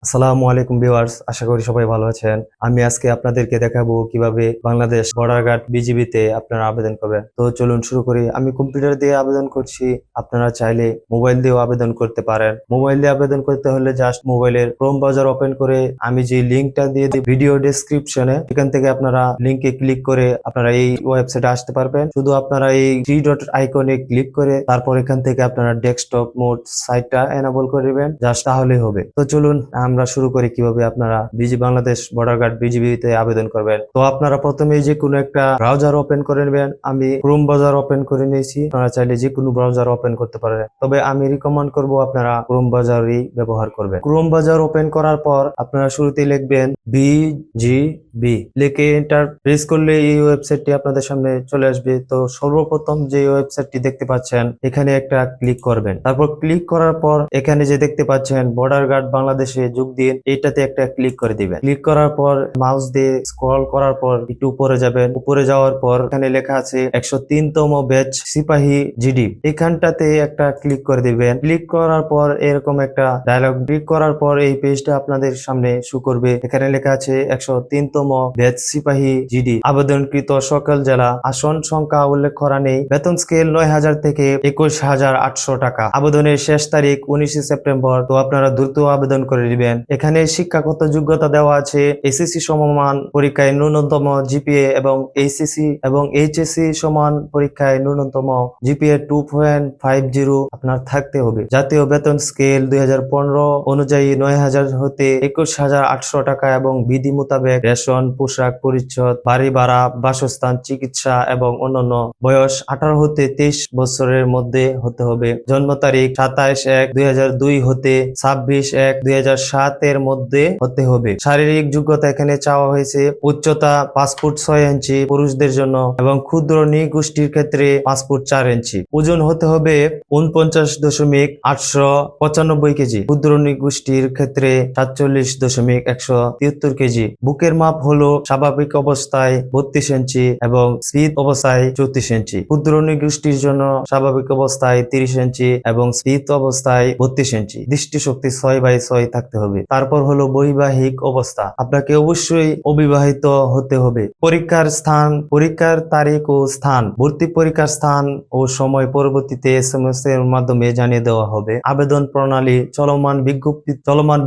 আসসালামু আলাইকুম ভিউয়ার্স, আশা করি সবাই ভালো আছেন। আমি আজকে আপনাদেরকে দেখাবো কিভাবে বাংলাদেশ বর্ডার গার্ড বিজিবিতে আপনারা আবেদন করবেন। তো চলুন শুরু করি। আমি কম্পিউটার দিয়ে আবেদন করছি, আপনারা চাইলে মোবাইল দিয়েও আবেদন করতে পারেন। মোবাইল দিয়ে আবেদন করতে হলে জাস্ট মোবাইলের ক্রোম ব্রাউজার ওপেন করে আমি যে লিঙ্কটা দিয়ে দিই ভিডিও ডেসক্রিপশনে, এখান থেকে আপনারা লিঙ্কে ক্লিক করে আপনারা এই ওয়েবসাইটে আসতে পারবেন। শুধু আপনারা এই থ্রি ডট আইকনে ক্লিক করে তারপর এখান থেকে আপনারা ডেস্কটপ মোড সাইটটা এনাবল করে দিবেন, জাস্ট তাহলেই হবে। তো চলুন আমরা শুরু করি কিভাবে আপনারা বাংলাদেশ বর্ডার গার্ড বিজিবিতে আবেদন করবেন। তো আপনারা প্রথমে যে কোনো একটা ব্রাউজার ওপেন করে নেবেন। আমি ক্রোম ব্রাউজার ওপেন করে নিয়েছি, আপনারা চাইলে যে কোনো ব্রাউজার ওপেন করতে পারেন, তবে আমি রিকমেন্ড করব আপনারা ক্রোম ব্রাউজারই ব্যবহার করবেন। ক্রোম ব্রাউজার ওপেন করার পর আপনারা শুরুতেই লিখবেন বিজিবি, লিখে এন্টার প্রেস করলে এই ওয়েবসাইটটি আপনাদের সামনে চলে আসবে। তো সর্বপ্রথম যে ওয়েবসাইটটি দেখতে পাচ্ছেন এখানে একটা ক্লিক করবেন। তারপর ক্লিক করার পর এখানে যে দেখতে পাচ্ছেন বর্ডার গার্ড বাংলাদেশে যোগ দিন, এটাতে একটা ক্লিক করে দিবেন। ক্লিক করার পর মাউস দিয়ে স্ক্রল করার পর একটু উপরে যাবেন। উপরে যাওয়ার পর এখানে লেখা আছে 103তম ব্যাচ সিপাহী জিডি, এখানটাতে একটা ক্লিক করে দিবেন। ক্লিক করার পর এরকম একটা ডায়লগ, ক্লিক করার পর এই পেজটা আপনাদের সামনে শো করবে। এখানে লেখা আছে 103তম ব্যাচ সিপাহী জিডি, আবেদনকৃত সকল জেলা, আসন সংখ্যা উল্লেখ করা নেই, বেতন স্কেল 9,000 থেকে 21,800 টাকা, আবেদনের শেষ তারিখ 19 সেপ্টেম্বর। তো আপনারা দ্রুত আবেদন করে দিবেন। এখানে শিক্ষাগত যোগ্যতা দেওয়া আছে এসএসসি সমমান পরীক্ষায় ন্যূনতম জিপিএ এবং এইচএসসি এবং এইচএসসি সমান পরীক্ষায় ন্যূনতম জিপিএ 2.50 আপনার থাকতে হবে। জাতীয় বেতন স্কেল 2015 অনুযায়ী 9,000 হতে 21,800 টাকা এবং বিধি মোতাবেক রেশন, পোশাক পরিচ্ছদ, বাড়ি ভাড়া, বাসস্থান, চিকিৎসা এবং অন্যান্য। বয়স 18 হতে 23 বছরের মধ্যে হতে হবে। জন্ম তারিখ 27/1/2002 হতে 26/1/2007 এর মধ্যে হতে হবে। শারীরিক যোগ্যতা এখানে চাওয়া হয়েছে উচ্চতা 5 ফুট 6 ইঞ্চি পুরুষদের জন্য এবং ক্ষুদ্র নৃগোষ্ঠীর ক্ষেত্রে 5 ফুট 4 ইঞ্চি। ওজন হতে হবে 49.895 কেজি, ক্ষুদ্র নৃগোষ্ঠীর ক্ষেত্রে 47.173 কেজি। বুকের মাপ হলো স্বাভাবিক অবস্থায় 32 ইঞ্চি এবং স্ফীত অবস্থায় 34 ইঞ্চি। ক্ষুদ্র নৃগোষ্ঠীর জন্য স্বাভাবিক অবস্থায় 30 ইঞ্চি এবং স্ফীত অবস্থায় 32 ইঞ্চি। দৃষ্টিশক্তি 6/6 থাকতে হবে। তারপর হলো বৈবাহিক অবস্থা, আপনাকে অবশ্যই অবিবাহিত হতে হবে। পরীক্ষার স্থান, পরীক্ষার তারিখ ও স্থান, ভর্তি পরীক্ষার স্থান ও সময় পরবর্তীতে এসএমএস এর মাধ্যমে জানিয়ে দেওয়া হবে। আবেদন প্রণালী, চলমান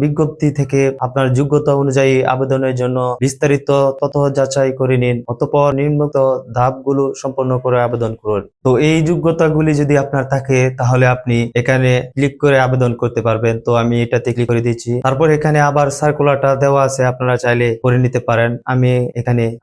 বিজ্ঞপ্তি থেকে আপনার যোগ্যতা অনুযায়ী আবেদনের জন্য বিস্তারিত তথ্য যাচাই করে নিন, অতঃপর নিম্নোক্ত ধাপগুলো সম্পন্ন করে আবেদন করুন। তো এই যোগ্যতাগুলি যদি আপনার থাকে তাহলে আপনি এখানে ক্লিক করে আবেদন করতে পারবেন। তো আমি এটাতে ক্লিক করে দিচ্ছি। তারপর এখানে আবার সার্কুলারটা দেওয়া আছে, আপনারা চাইলে করে নিতে পারেন।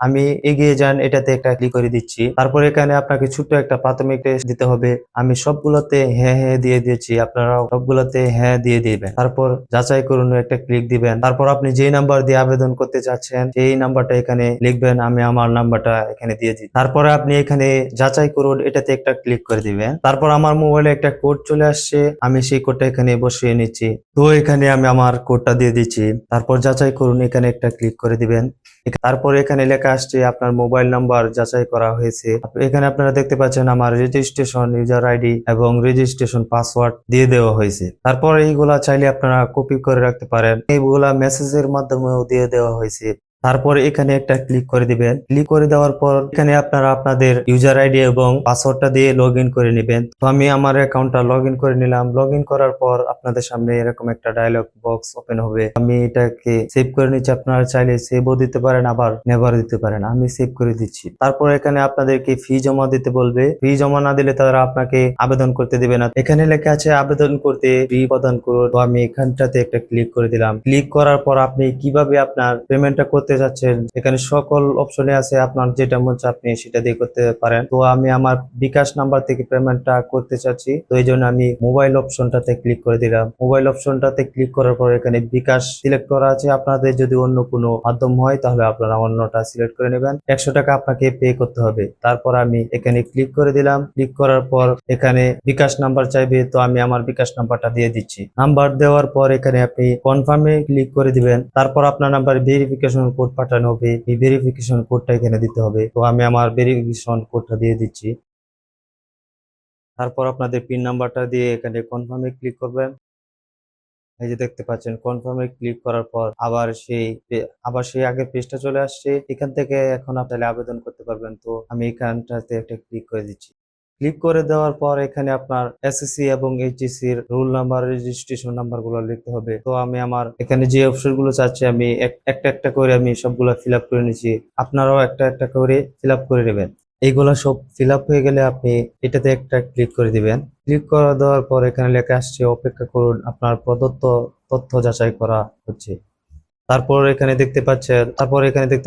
আমি এগিয়ে যান এটাতে একটা ক্লিক করে দিচ্ছি। তারপর এখানে আপনাকে ছোট্ট একটা প্রাথমিক টেস্ট দিতে হবে। আমি সবগুলোতে হ্যাঁ হ্যাঁ দিয়ে দিয়েছি, আপনারাও সবগুলোতে হ্যাঁ দিয়ে দিবেন। তারপর যাচাই করুন একটা ক্লিক দিবেন। তারপর আপনি যে নাম্বার দিয়ে আবেদন করতে চাচ্ছেন সেই নাম্বারটা এখানে লিখবেন। আমি আমার নাম্বারটা এখানে দিয়ে দিই। তারপরে আপনি এখানে যাচাই করুন এটাতে একটা ক্লিক করে দিবেন। তারপর আমার মোবাইলে একটা কোড চলে আসছে, আমি সেই কোডটা এখানে বসিয়ে নিচ্ছি। তো এখানে আমি আমার কোডটা দিয়ে দিচ্ছি। তারপর যাচাই করুন এখানে একটা ক্লিক করে দিবেন। তারপর এখানে লেখা আসছে আপনার মোবাইল নাম্বার যাচাই করা হয়েছে। এখানে আপনারা দেখতে পাচ্ছেন আমার রেজিস্ট্রেশন ইউজার আইডি এবং রেজিস্ট্রেশন পাসওয়ার্ড দিয়ে দেওয়া হয়েছে। তারপর এইগুলা চাইলে আপনারা কপি করে রাখতে পারেন, এইগুলা মেসেজের মাধ্যমেও দিয়ে দেওয়া হয়েছে। তারপর এখানে একটা ক্লিক করে দিবেন। ক্লিক করে দেওয়ার পর এখানে আপনারা আপনাদের ইউজার আইডি এবং পাসওয়ার্ডটা দিয়ে লগ ইন করে নেবেন। তো আমি আমার অ্যাকাউন্টটা লগ ইন করে নিলাম। লগ ইন করার পর আপনাদের সামনে এরকম একটা ডায়লগ বক্স ওপেন হবে। আমি এটাকে সেভ করে নিচ্ছি, আপনারা চাইলে সেভও দিতে পারেন আবার নেভার দিতে পারেন। আমি সেভ করে দিচ্ছি। তারপর এখানে আপনাদেরকে ফি জমা দিতে বলবে। ফি জমা না দিলে তারা আপনাকে আবেদন করতে দিবে না। এখানে লেখা আছে আবেদন করতে ফি প্রদান করুন। তো আমি এখানটাতে একটা ক্লিক করে দিলাম। ক্লিক করার পর আপনি কিভাবে আপনার পেমেন্টটা করতে যাচ্ছেন এখানে সকল অপশনে আছে, আপনার যেটা মন চায় আপনি সেটা দিয়ে করতে পারেন। তো আমি আমার বিকাশ নাম্বার থেকে পেমেন্টটা করতে চাচ্ছি, তো এই জন্য আমি মোবাইল অপশনটাতে ক্লিক করে দিলাম। মোবাইল অপশনটাতে ক্লিক করার পর এখানে বিকাশ সিলেক্ট করা আছে। আপনাদের যদি অন্য কোনো মাধ্যম হয় তাহলে আপনারা অন্যটা সিলেক্ট করে নেবেন। 100 টাকা আপনাকে পে করতে হবে। তারপর আমি এখানে ক্লিক করে দিলাম। ক্লিক করার পর এখানে বিকাশ নাম্বার চাইবে, তো আমি আমার বিকাশ নাম্বারটা দিয়ে দিচ্ছি। নাম্বার দেওয়ার পর এখানে আপনি কনফার্মে ক্লিক করে দিবেন। তারপর আপনার নাম্বার ভেরিফিকেশন কোড পাঠানো হবে, এই ভেরিফিকেশন কোডটা এখানে দিতে হবে। তো আমি আমার ভেরিফিকেশন কোডটা দিয়ে দিচ্ছি। তারপর আপনাদের পিন নাম্বারটা দিয়ে এখানে কনফার্মে ক্লিক করবেন। এই যে দেখতে পাচ্ছেন কনফার্মে ক্লিক করার পর আবার সেই আগের পেজটা চলে আসছে। এখান থেকে এখন আপনি আবেদন করতে পারবেন। তো আমি এখানটাতে একটা ক্লিক করে দিচ্ছি। ক্লিক করে দেওয়ার পর এখানে আপনার এসএসসি এবং এইচএসসি এর রোল নাম্বার, রেজিস্ট্রেশন নাম্বার গুলো লিখতে হবে। তো আমি আমার এখানে যে অপশন গুলো চাচ্ছি আমি একটা একটা করে আমি সবগুলো ফিল আপ করে নিচ্ছি। আপনারাও একটা একটা করে ফিল আপ করে নেবেন। এইগুলা সব ফিল আপ হয়ে গেলে আপনি এটাতে একটা ক্লিক করে দিবেন। ক্লিক করে দেওয়ার পর এখানে লেখা আসছে অপেক্ষা করুন, আপনার প্রদত্ত তথ্য যাচাই করা হচ্ছে। তারপর এখানে দেখতে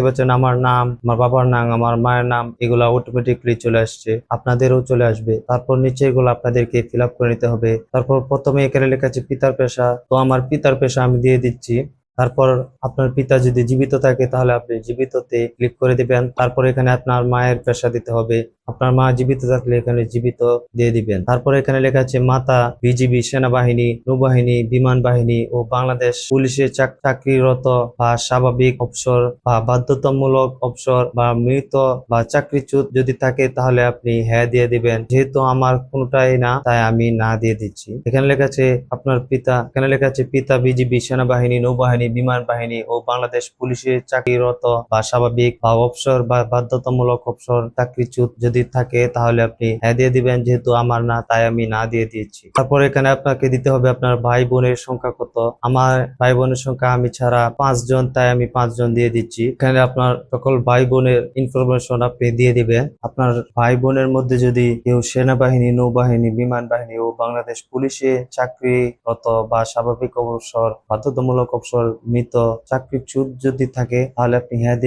পাচ্ছেন আমার নাম, আমার বাবার নাম, আমার মায়ের নাম, এগুলা অটোমেটিকলি চলে আসছে। আপনাদেরও চলে আসবে। তারপর নিচে এগুলো আপনাদেরকে ফিল আপ করে নিতে হবে। তারপর প্রথমে এখানে লেখা আছে পিতার পেশা। তো আমার পিতার পেশা আমি দিয়ে দিচ্ছি। তারপর আপনার পিতা যদি জীবিত থাকে তাহলে আপনি জীবিততে ক্লিক করে দিবেন। তারপর এখানে আপনার মায়ের পেশা দিতে হবে। আপনার মা জীবিত থাকলে এখানে জীবিত দিয়ে দিবেন। তারপর এখানে লেখা আছে মাতা বিজিবি, সেনাবাহিনী, নৌবাহিনী, বিমান বাহিনী ও বাংলাদেশ পুলিশে চাকরিরত বা স্বাভাবিক অবসর বা বাধ্যতামূলক অবসর বা মৃত বা চাকরিচ্যুত যদি থাকে তাহলে আপনি হ্যাঁ দিয়ে দিবেন। যেহেতু আমার কোনটাই না তাই আমি না দিয়ে দিচ্ছি। এখানে লেখা আছে পিতা বিজিবি, সেনাবাহিনী, নৌবাহিনী, বিমান বাহিনী ও বাংলাদেশ পুলিশে চাকরিরত বা স্বাভাবিক বা অবসর বা বাধ্যতামূলক অবসর চাকরিচ্যুত যদি থাকে তাহলে আপনি হ্যাঁ দিয়ে দিবেন। যেহেতু আমার না তাই আমি না দিয়ে দিয়েছি। তারপর এখানে আপনাকে দিতে হবে আপনার ভাই বোনের সংখ্যা কত। আমার ভাই বোনের সংখ্যা আমি ছাড়া 5 জন, তাই আমি 5 জন দিয়ে দিচ্ছি। এখানে আপনার সকল ভাই বোনের ইনফরমেশন আপনি দিয়ে দিবেন। আপনার ভাই বোনের মধ্যে যদি কেউ সেনাবাহিনী, নৌবাহিনী, বিমান বাহিনী ও বাংলাদেশ পুলিশে চাকরিরত বা স্বাভাবিক অবসর, বাধ্যতামূলক অবসর, মৃত, চাকরিচ্যুত যদি থাকে তাহলে আপনি হ্যাঁ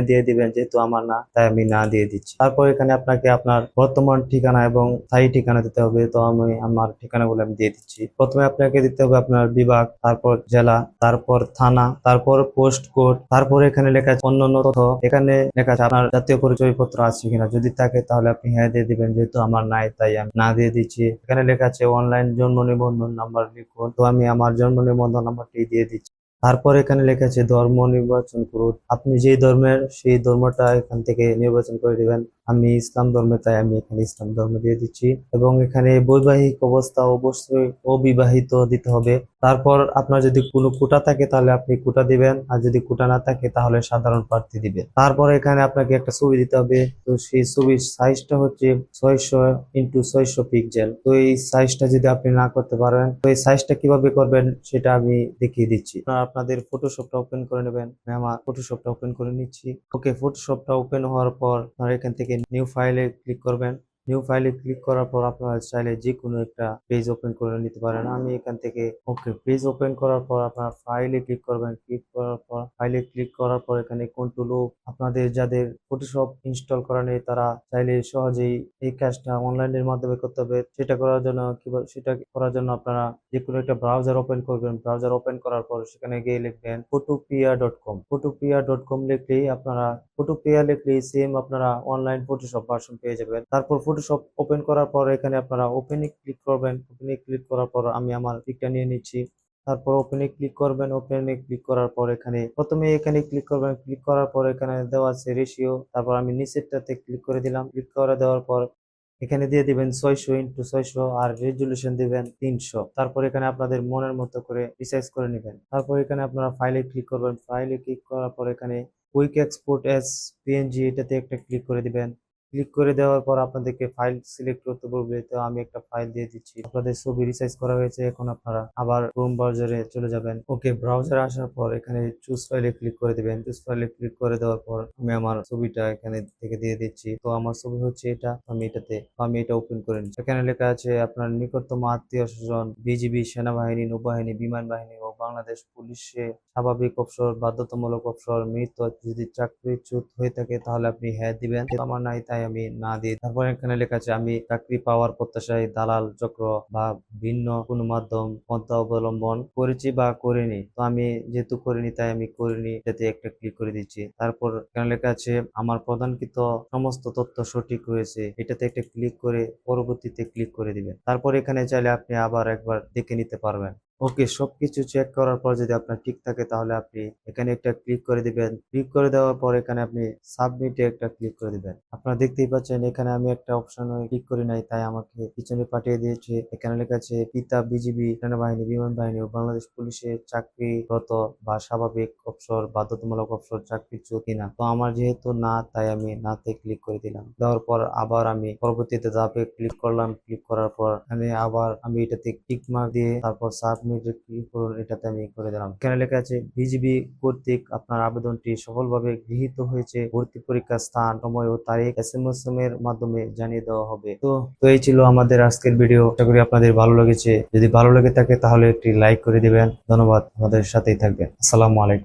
দিয়ে দিবেন। যেহেতু আমার না তাই আমি না দিয়ে দিচ্ছি। তারপর এখানে আপনাকে আপনার বর্তমান ঠিকানা এবং স্থায়ী ঠিকানা দিতে হবে। তো আমি আমার ঠিকানাগুলো আমি দিয়ে দিচ্ছি। প্রথমে আপনাকে দিতে হবে আপনার বিভাগ, তারপর জেলা, তারপর থানা, তারপর পোস্ট কোড, তারপর এখানে লেখা আছে অন্যান্য তথ্য। এখানে লেখা আছে আপনার জাতীয় পরিচয়পত্র আছে কিনা। যদি থাকে তাহলে আপনি হ্যাঁ দিয়ে দিবেন। যেহেতু আমার নাই তাই আমি না দিয়ে দিচ্ছি। এখানে লেখা আছে অনলাইন জন্ম নিবন্ধন নাম্বার লিখুন। তো আমি আমার জন্ম নিবন্ধন নাম্বারটি দিয়ে দিচ্ছি। তারপর এখানে লেখা আছে ধর্ম নির্বাচন করুন। আপনি যেই ধর্মের সেই ধর্মটা এখান থেকে নির্বাচন করে দিবেন। আমি ইসলাম ধর্মে তাই আমি এখানে ইসলাম ধর্ম দিয়ে দিচ্ছি। এবং এখানে বৈবাহিক অবস্থা অবশ্যই অবিবাহিত দিতে হবে। তারপর আপনার যদি কোনো কোটা থাকে তাহলে আপনি কোটা দিবেন, আর যদি কোটা না থাকে তাহলে সাধারণ প্রার্থী দিবেন। তারপর এখানে আপনাকে একটা ছবি দিতে হবে। তো সেই ছবির সাইজটা হচ্ছে 600x600 পিক্সেল। তো এই সাইজটা যদি আপনি না করতে পারেন তো এই সাইজটা কিভাবে করবেন সেটা আমি দেখিয়ে দিচ্ছি। আপনাদের ফটোশপটা ওপেন করে নেবেন। আমি আমার ফটোশপটা ওপেন করে নিচ্ছি। ওকে, ফটোশপটা ওপেন হওয়ার পর আপনারা এখান থেকে নিউ ফাইলে ক্লিক করবেন। নিউ ফাইলে ক্লিক করার পর আপনারা চাইলে যে কোনো একটা পেজ ওপেন করে নিতে পারেন। আমি এখান থেকে ওকে, পেজ ওপেন করার পর আপনার ফাইলে ক্লিক করবেন। ক্লিক করার পর ফাইলে ক্লিক করার পর এখানে কন্ট্রোল ও, আপনাদের যাদের ফটোশপ ইনস্টল করা নেই তারা চাইলে সহজেই এই কাজটা অনলাইনের মাধ্যমে করতে হবে। সেটা করার জন্য আপনারা যে কোনো একটা ব্রাউজার ওপেন করবেন। ব্রাউজার ওপেন করার পর সেখানে গিয়ে লিখবেন photopia.com। photopia.com লিখলেই সেম আপনারা অনলাইন ফটোশপ ভার্সন পেয়ে যাবেন। তারপর ফটোশপ ওপেন করার পর এখানে আপনারা ওপেনে ক্লিক করবেন। ওপেনে ক্লিক করার পর আমি আমার পিকটা নিয়ে নিচ্ছি। তারপর ওপেনে ক্লিক করবেন। ওপেনে ক্লিক করার পর প্রথমে এখানে ক্লিক করবেন। ক্লিক করার পর এখানে দেওয়া আছে রেশিও। তারপর আমি নিচেরটাতে ক্লিক করে দিলাম। ক্লিক করে দেওয়ার পর এখানে দিয়ে দিবেন 600x600 আর রেজুলেশন দিবেন 300। তারপর এখানে আপনাদের মনের মতো করে রিসাইজ করে নেবেন। তারপর এখানে আপনারা ফাইলে ক্লিক করবেন। ফাইলে ক্লিক করার পর এখানে কুইক এক্সপোর্ট এস পিএনজি এটাতে একটা ক্লিক করে দিবেন। ক্লিক করে দেওয়ার পর আপনাদেরকে ফাইল সিলেক্ট করতে বলবে। তো আমি একটা ফাইল দিয়ে দিচ্ছি। আপনাদের ছবি রিসাইজ করা হয়েছে। এখন আপনারা আবার ক্রোম ব্রাউজারে চলে যাবেন। ওকে, ব্রাউজারে আসার পর এখানে চুজ ফাইলে ক্লিক করে দিবেন। চুজ ফাইলে ক্লিক করে দেওয়ার পর আমি আমার ছবিটা এখানে থেকে দিয়ে দিচ্ছি। তো আমার ছবি হচ্ছে এটা। আমি এটা ওপেন করে নিচ্ছি। এখানে লেখা আছে আপনার নিকটতম আত্মীয় স্বজন বিজিবি, সেনাবাহিনী, নৌবাহিনী, বিমান বাহিনী ও বাংলাদেশ পুলিশে স্বাভাবিক অবসর, বাধ্যতামূলক অবসর, মৃত যদি চাকরিচ্যুত হয়ে থাকে তাহলে আপনি হ্যাঁ দিবেন। আমার নাই তাই আমি না দিই। তারপর এখানে লেখা আছে আমি চাকরি পাওয়ার প্রত্যাশায় দালাল চক্র বা ভিন্ন কোনো মাধ্যম পন্থা অবলম্বন করেছি বা করিনি। তো আমি যেহেতু করিনি তাই আমি করিনি, যাতে একটা ক্লিক করে দিচ্ছি। তারপর এখানে লেখা আছে আমার প্রদানকৃত সমস্ত তথ্য সঠিক রয়েছে, এটাতে একটা ক্লিক করে পরবর্তীতে ক্লিক করে দিবেন। তারপর এখানে চাইলে আপনি আবার একবার দেখে নিতে পারবেন। ওকে, সবকিছু চেক করার পর যদি আপনার ঠিক থাকে তাহলে আপনি এখানে একটা ক্লিক করে দিবেন। ক্লিক করে দেওয়ার পর এখানে আপনি সাবমিটে একটা ক্লিক করে দিবেন। আপনারা দেখতেই পাচ্ছেন এখানে আমি একটা অপশনে ক্লিক করি নাই, তাই আমাকে পিছনে পাঠিয়ে দিয়েছে। এখানে লেখা আছে পিতা বিজিবি, সেনাবাহিনী, বিমান বাহিনী ও বাংলাদেশ পুলিশে চাকরিরত বা স্বাভাবিক অবসর, বাধ্যতামূলক অবসর চাকরিচ্যুত কিনা। তো আমার যেহেতু না, তাই আমি নাতে ক্লিক করে দিলাম। দেওয়ার পর আবার আমি পরবর্তীতে ধাপে ক্লিক করলাম। ক্লিক করার পর আবার আমি এটাতে টিক মার্ক দিয়ে তারপর সাবমিট ক্লিক করুন, এটাতে আমি করে দিলাম। এখানে লেখা আছে বিজিবি কর্তৃক আপনার আবেদনটি সফলভাবে গৃহীত হয়েছে। ভর্তি পরীক্ষার স্থান, সময় ও তারিখ এসএমএস এর মাধ্যমে জানিয়ে দেওয়া হবে। তো এই ছিল আমাদের আজকের ভিডিও। আশা করি আপনাদের ভালো লেগেছে। যদি ভালো লেগে থাকে তাহলে একটি লাইক করে দিবেন। ধন্যবাদ, আমাদের সাথেই থাকবেন। আসসালামু আলাইকুম।